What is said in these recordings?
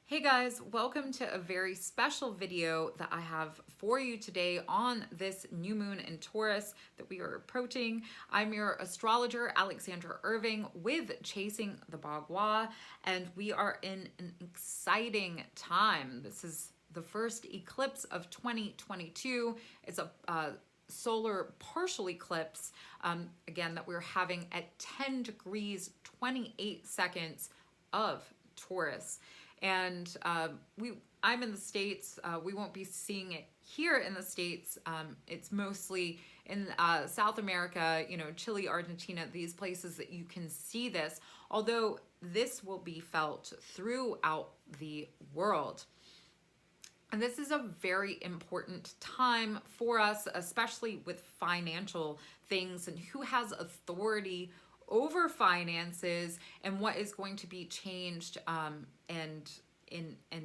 Hey guys, welcome to a very special video that I have for you today on this new moon in Taurus that we are approaching. I'm your astrologer, Alexandra Irving, with Chasing the Bagua, and we are in an exciting time. This is the first eclipse of 2022. It's a solar partial eclipse, again, that we're having at 10 degrees, 28 seconds of Taurus. And I'm in the States. We won't be seeing it here in the States. It's mostly in South America, Chile, Argentina, these places that you can see this, although this will be felt throughout the world. And this is a very important time for us, especially with financial things and who has authority over finances and what is going to be changed and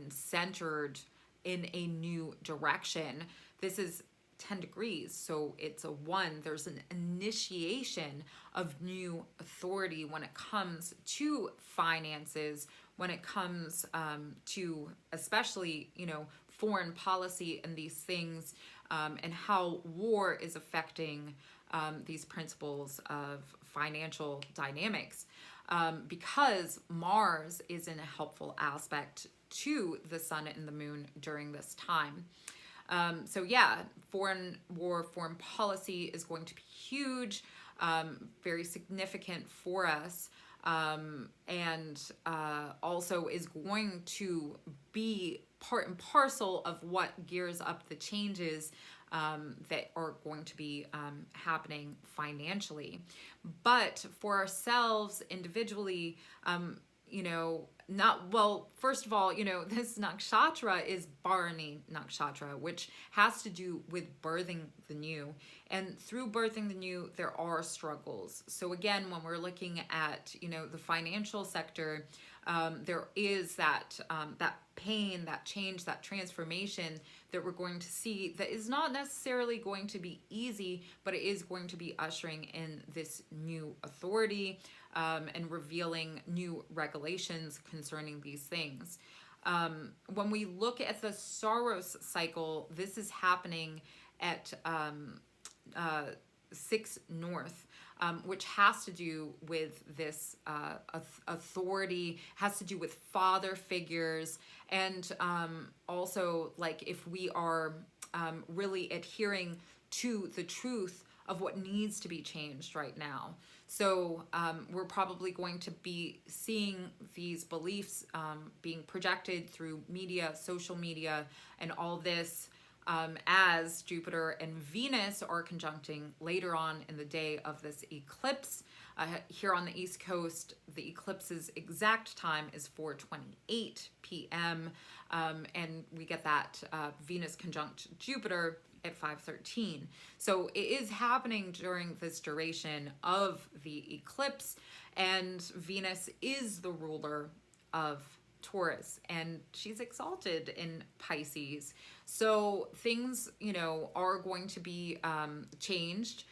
centered in a new direction. This is 10 degrees, so it's a 1. There's an initiation of new authority when it comes to finances, when it comes to especially, foreign policy and these things, and how war is affecting these principles of financial dynamics, because Mars is in a helpful aspect to the sun and the moon during this time. So yeah, foreign war, foreign policy is going to be huge, very significant for us, and also is going to be part and parcel of what gears up the changes that are going to be happening financially. But for ourselves individually, first of all, this nakshatra is Baroni Nakshatra, which has to do with birthing the new. And through birthing the new, there are struggles. So again, when we're looking at, the financial sector, there is that pain, that change, that transformation that we're going to see that is not necessarily going to be easy, but it is going to be ushering in this new authority and revealing new regulations concerning these things. When we look at the Taurus cycle, this is happening at 6 North, which has to do with this authority, has to do with father figures, and also like if we are really adhering to the truth of what needs to be changed right now. So we're probably going to be seeing these beliefs being projected through media, social media, and all this as Jupiter and Venus are conjuncting later on in the day of this eclipse. Here on the East Coast, the eclipse's exact time is 4:28 p.m. And we get that Venus conjunct Jupiter at 5:13. So it is happening during this duration of the eclipse, and Venus is the ruler of Taurus, and she's exalted in Pisces. So things, are going to be changed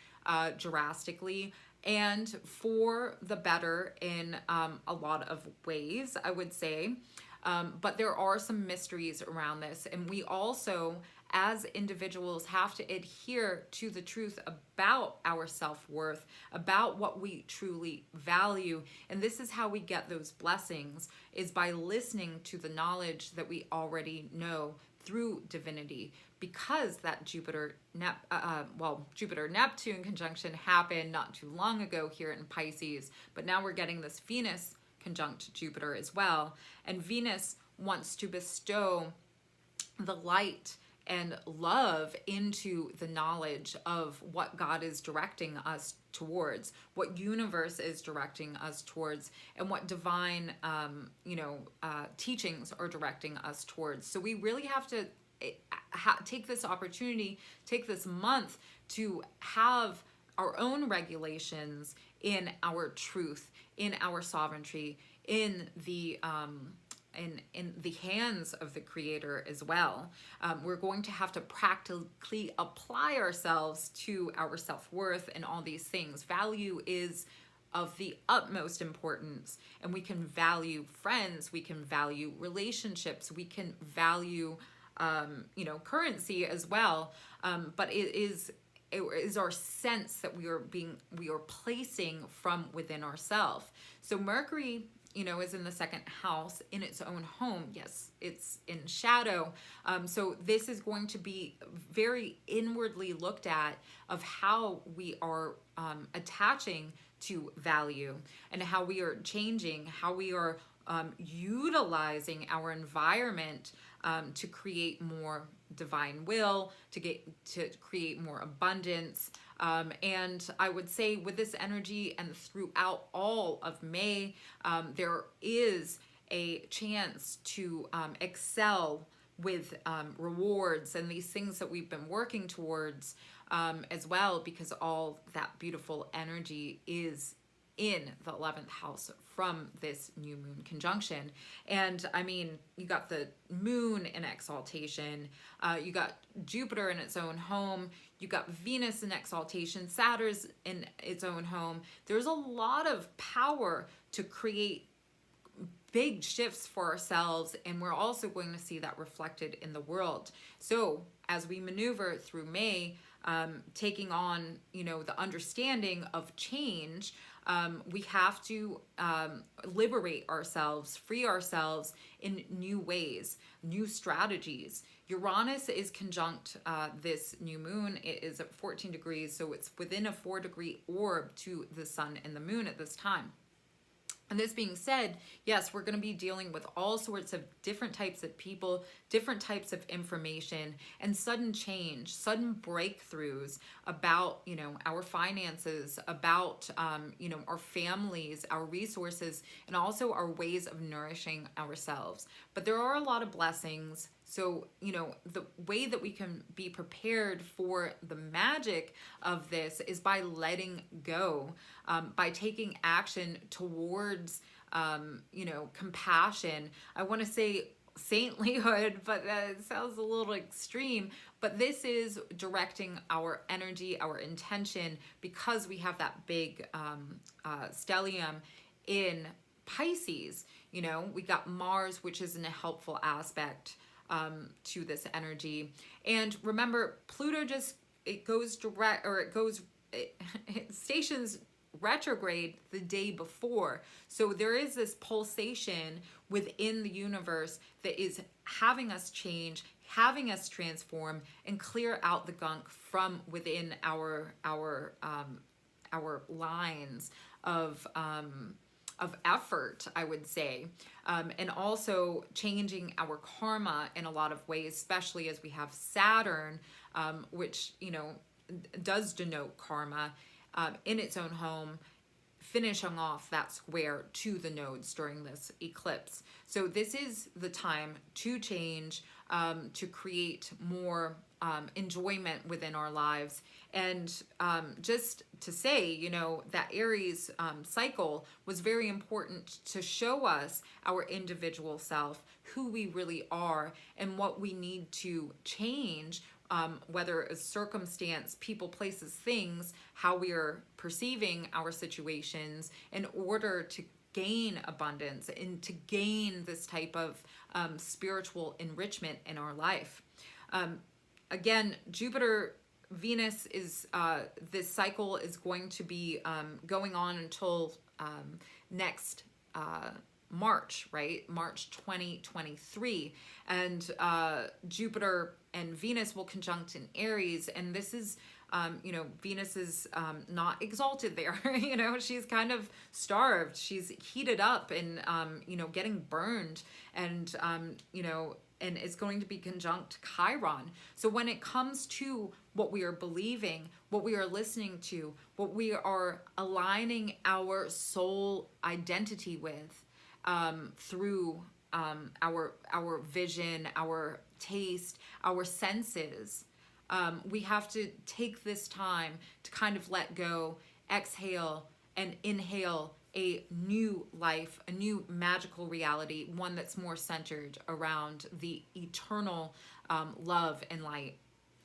drastically and for the better in a lot of ways, I would say. But there are some mysteries around this, and we also, as individuals, have to adhere to the truth about our self-worth, about what we truly value. And this is how we get those blessings, is by listening to the knowledge that we already know through divinity, because that Jupiter-Neptune conjunction happened not too long ago here in Pisces, but now we're getting this Venus conjunct Jupiter as well. And Venus wants to bestow the light and love into the knowledge of what God is directing us towards, what universe is directing us towards, and what divine, teachings are directing us towards. So we really have to take this opportunity, take this month to have our own regulations in our truth, in our sovereignty, in the hands of the Creator as well. We're going to have to practically apply ourselves to our self-worth and all these things. Value is of the utmost importance, and we can value friends, we can value relationships, we can value currency as well, but it is our sense that we are placing from within ourselves. So Mercury, is in the second house in its own home. Yes, it's in shadow. So this is going to be very inwardly looked at of how we are attaching to value, and how we are changing, how we are utilizing our environment to create more divine will, to create more abundance. And I would say with this energy and throughout all of May, there is a chance to excel with rewards and these things that we've been working towards as well, because all that beautiful energy is in the 11th house from this new moon conjunction. And I mean, you got the moon in exaltation, you got Jupiter in its own home, you got Venus in exaltation, Saturn's in its own home. There's a lot of power to create big shifts for ourselves, and we're also going to see that reflected in the world. So as we maneuver through May, taking on the understanding of change, we have to liberate ourselves, free ourselves in new ways, new strategies. Uranus is conjunct this new moon. It is at 14 degrees, so it's within a 4-degree orb to the sun and the moon at this time. And this being said, yes, we're going to be dealing with all sorts of different types of people, different types of information, and sudden change, sudden breakthroughs about, our finances, about, our families, our resources, and also our ways of nourishing ourselves. But there are a lot of blessings. So, the way that we can be prepared for the magic of this is by letting go, by taking action towards, compassion. I want to say saintlyhood, but that sounds a little extreme. But this is directing our energy, our intention, because we have that big stellium in Pisces. We got Mars, which is in a helpful aspect to this energy. And remember, Pluto it stations retrograde the day before. So there is this pulsation within the universe that is having us change, having us transform, and clear out the gunk from within our lines of effort, I would say, and also changing our karma in a lot of ways, especially as we have Saturn, which does denote karma in its own home, finishing off that square to the nodes during this eclipse. So this is the time to change, to create more enjoyment within our lives. And just to say, that Aries cycle was very important to show us our individual self, who we really are, and what we need to change, whether it's circumstance, people, places, things, how we are perceiving our situations in order to gain abundance and to gain this type of spiritual enrichment in our life. Again, Jupiter, Venus is, this cycle is going to be going on until next March, right? March 2023. And Jupiter and Venus will conjunct in Aries. And this is, Venus is not exalted there. She's kind of starved. She's heated up and, getting burned. And, and it's going to be conjunct Chiron. So when it comes to what we are believing, what we are listening to, what we are aligning our soul identity with, through our vision, our taste, our senses, we have to take this time to kind of let go, exhale, and inhale a new life, a new magical reality, one that's more centered around the eternal love and light.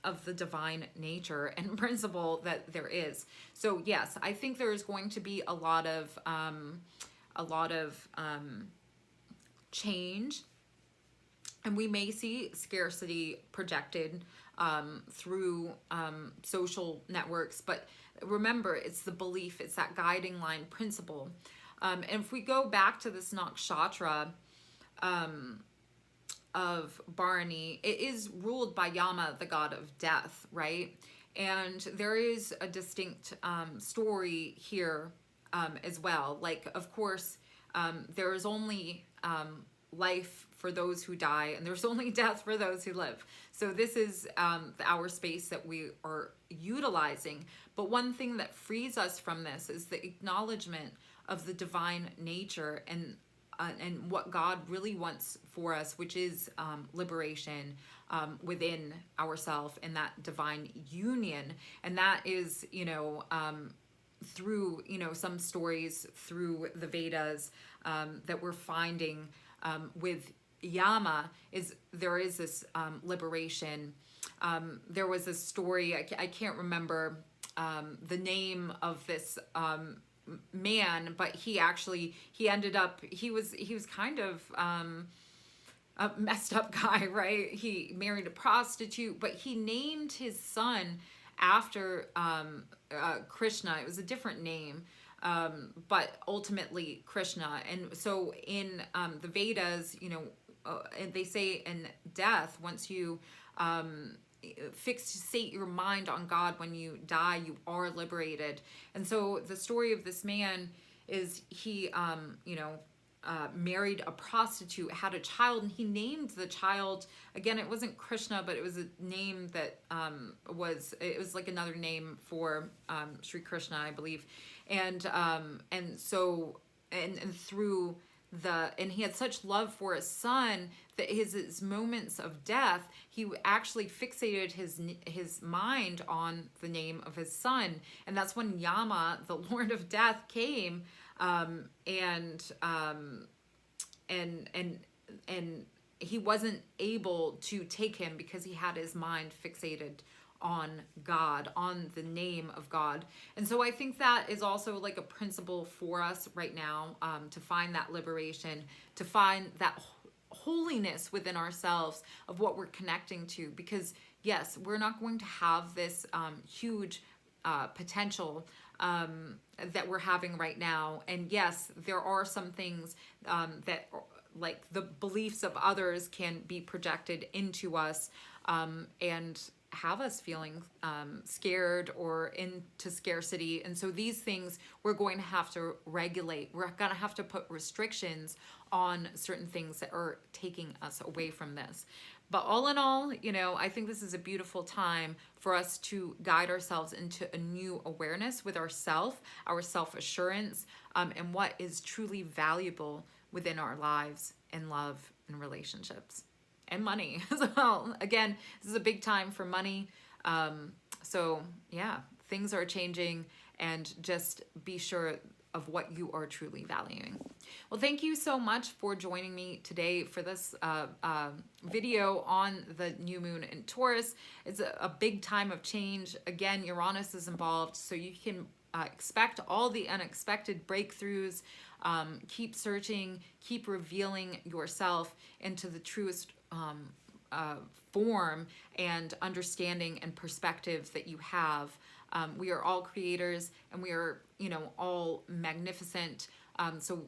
of the divine nature and principle that there is. So yes, I think there is going to be a lot of change, and we may see scarcity projected through social networks. But remember, it's the belief, it's that guiding line principle. And if we go back to this nakshatra of Baroni, it is ruled by Yama, the god of death, right? And there is a distinct story here as well. Like, of course, there is only life for those who die, and there's only death for those who live. So this is our space that we are utilizing. But one thing that frees us from this is the acknowledgement of the divine nature and what God really wants for us, which is liberation within ourselves and that divine union. And that is, through, some stories through the Vedas that we're finding with Yama, there is this liberation. There was a story, I can't remember the name of this man, but he ended up, he was kind of a messed up guy, right? He married a prostitute, but he named his son after Krishna. It was a different name, but ultimately Krishna. And so in the Vedas, and they say in death, once you fixate your mind on God, when you die, you are liberated. And so the story of this man is he, married a prostitute, had a child, and he named the child, again, it wasn't Krishna, but it was a name that it was like another name for Sri Krishna, I believe. And so through and he had such love for his son that his moments of death, he actually fixated his mind on the name of his son. And that's when Yama, the Lord of Death, came and he wasn't able to take him because he had his mind fixated on God, on the name of God. And so I think that is also like a principle for us right now, to find that liberation, to find that holiness within ourselves of what we're connecting to. Because yes, we're not going to have this huge potential that we're having right now. And yes, there are some things that, like the beliefs of others, can be projected into us and have us feeling scared or into scarcity. And so these things we're going to have to regulate. We're going to have to put restrictions on certain things that are taking us away from this. But all in all, I think this is a beautiful time for us to guide ourselves into a new awareness with ourself, our self-assurance, and what is truly valuable within our lives and love and relationships. And money as well. Again, this is a big time for money. So yeah, things are changing, and just be sure of what you are truly valuing. Well, thank you so much for joining me today for this video on the new moon in Taurus. It's a big time of change. Again, Uranus is involved, so you can expect all the unexpected breakthroughs. Keep searching, keep revealing yourself into the truest form and understanding and perspective that you have. We are all creators, and we are, all magnificent. So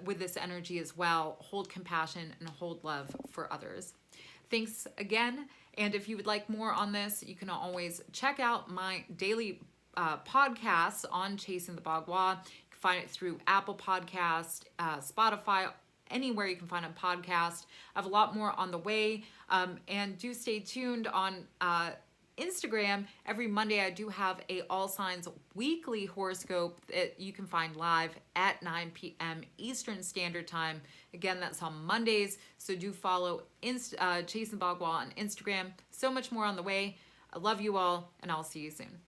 with this energy as well, hold compassion and hold love for others. Thanks again. And if you would like more on this, you can always check out my daily podcasts on Chasing the Bagua. You can find it through Apple Podcast, Spotify, anywhere you can find a podcast. I have a lot more on the way. And do stay tuned on Instagram. Every Monday I do have a All Signs weekly horoscope that you can find live at 9 p.m. Eastern Standard Time. Again, that's on Mondays. So do follow Chasing Bagua on Instagram. So much more on the way. I love you all, and I'll see you soon.